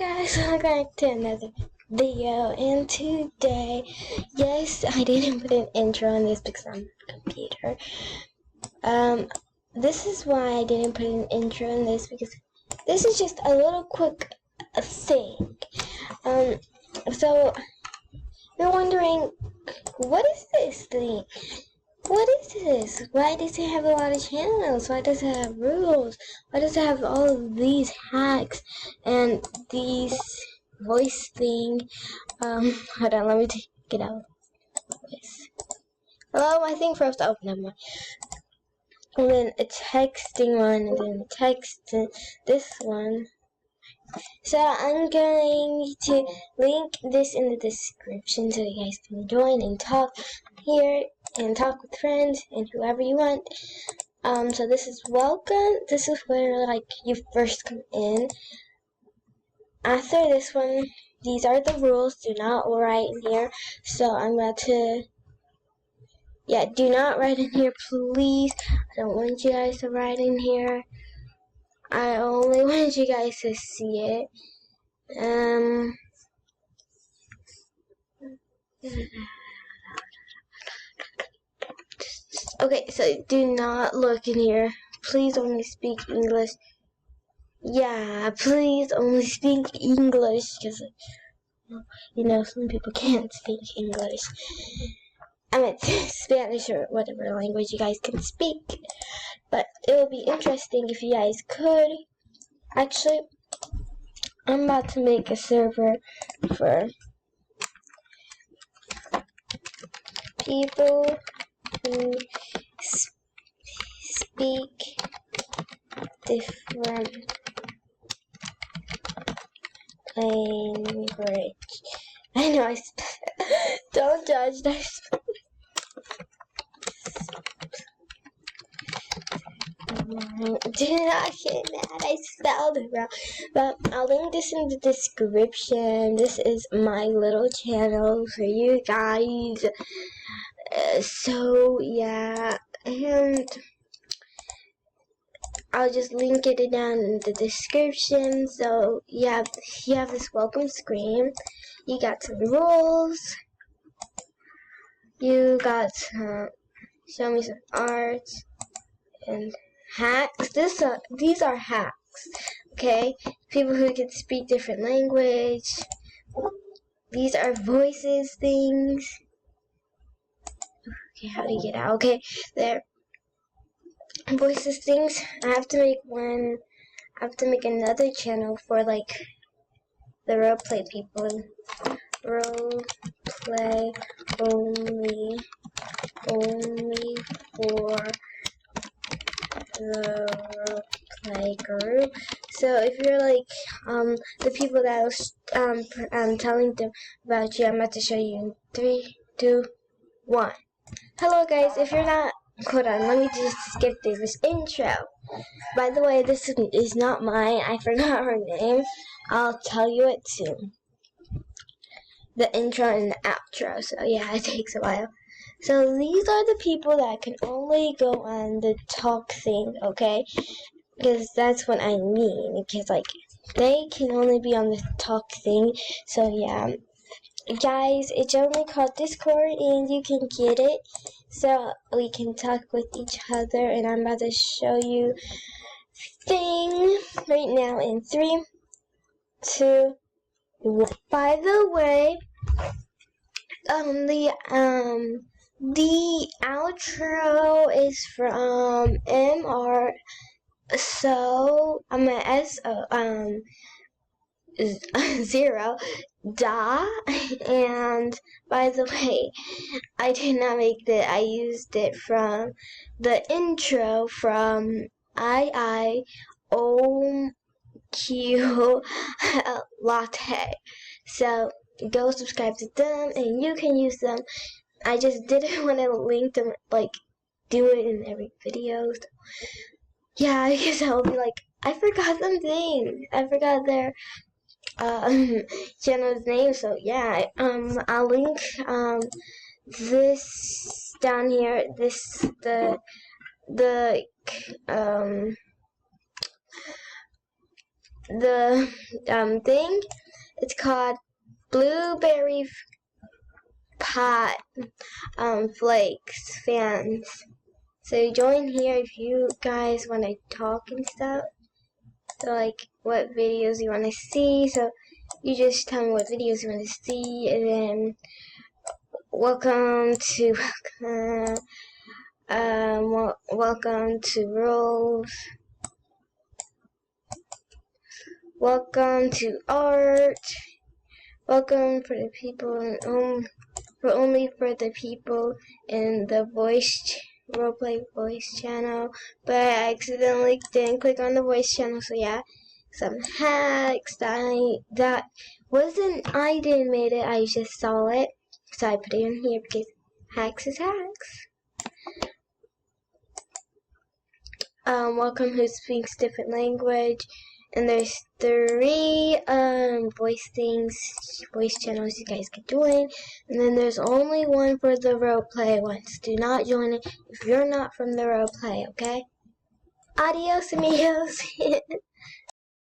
guys, welcome back to another video, and today, yes, I didn't put an intro on this because I'm on the computer. This is why I didn't put an intro on this, because this is just a little quick thing. So, you're wondering, what is this thing? What is this? Why does it have a lot of channels? Why does it have rules? Why does it have all of these hacks and these voice thing? Hold on, let me take it out. Hello, my thing froze. Oh, never mind. And then a texting one, and then a text, and this one. So I'm going to link this in the description so you guys can join and talk here and talk with friends and whoever you want. So this is welcome. This is where like you first come in. After this one, these are the rules. Do not write in here. So I'm about to, do not write in here, please. I don't want you guys to write in here. I only want you guys to see it. Okay, so do not look in here. Please only speak English. Yeah, please only speak English, because, some people can't speak English. I meant Spanish or whatever language you guys can speak. But it would be interesting if you guys could. Actually, I'm about to make a server for people who speak different language. I know don't judge. Do not get mad, I spelled it wrong. But I'll link this in the description. This is my little channel for you guys. So yeah, and I'll just link it down in the description. So you have this welcome screen. You got some rules. You got some, show me some art and hacks. These are hacks. Okay, people who can speak different language. These are voices things. Okay, how do you get out? Okay, there. Voices things. I have to make another channel for like the roleplay people. Roleplay only for the roleplay group. So if you're like the people that I was telling them about you, I'm about to show you in 3, 2, 1. Hello guys, if you're not, hold on, let me just skip this intro. By the way, this is not mine. I forgot her name. I'll tell you it soon. The intro and the outro. So yeah, it takes a while. So these are the people that can only go on the talk thing, okay? Because that's what I mean. Because like they can only be on the talk thing. So yeah. Guys, it's only called Discord, and you can get it so we can talk with each other. And I'm about to show you thing right now in 3, 2, 1. By the way, the outro is from MR. So I'm an zero da, and by the way, I did not make that. I used it from the intro from IIOQ Latte. So go subscribe to them, and you can use them. I just didn't want to link them, like do it in every video. So, yeah, because I'll be like, I forgot something. I forgot their channel's name. So yeah, I'll link this down here. the thing. It's called Blueberry Pot Flakes fans. So join here if you guys want to talk and stuff. So like what videos you want to see. So you just tell me what videos you want to see, and then welcome to Rules. Welcome to Art. Welcome for the people only for the people in the roleplay voice channel. But I accidentally didn't click on the voice channel, so yeah. Some hacks that wasn't I didn't made it, I just saw it. So I put it in here because hacks is hacks. Welcome who speaks different language. And there's 3 voice channels you guys can join. And then there's only one for the roleplay ones. Do not join it if you're not from the roleplay, okay? Adios, amigos.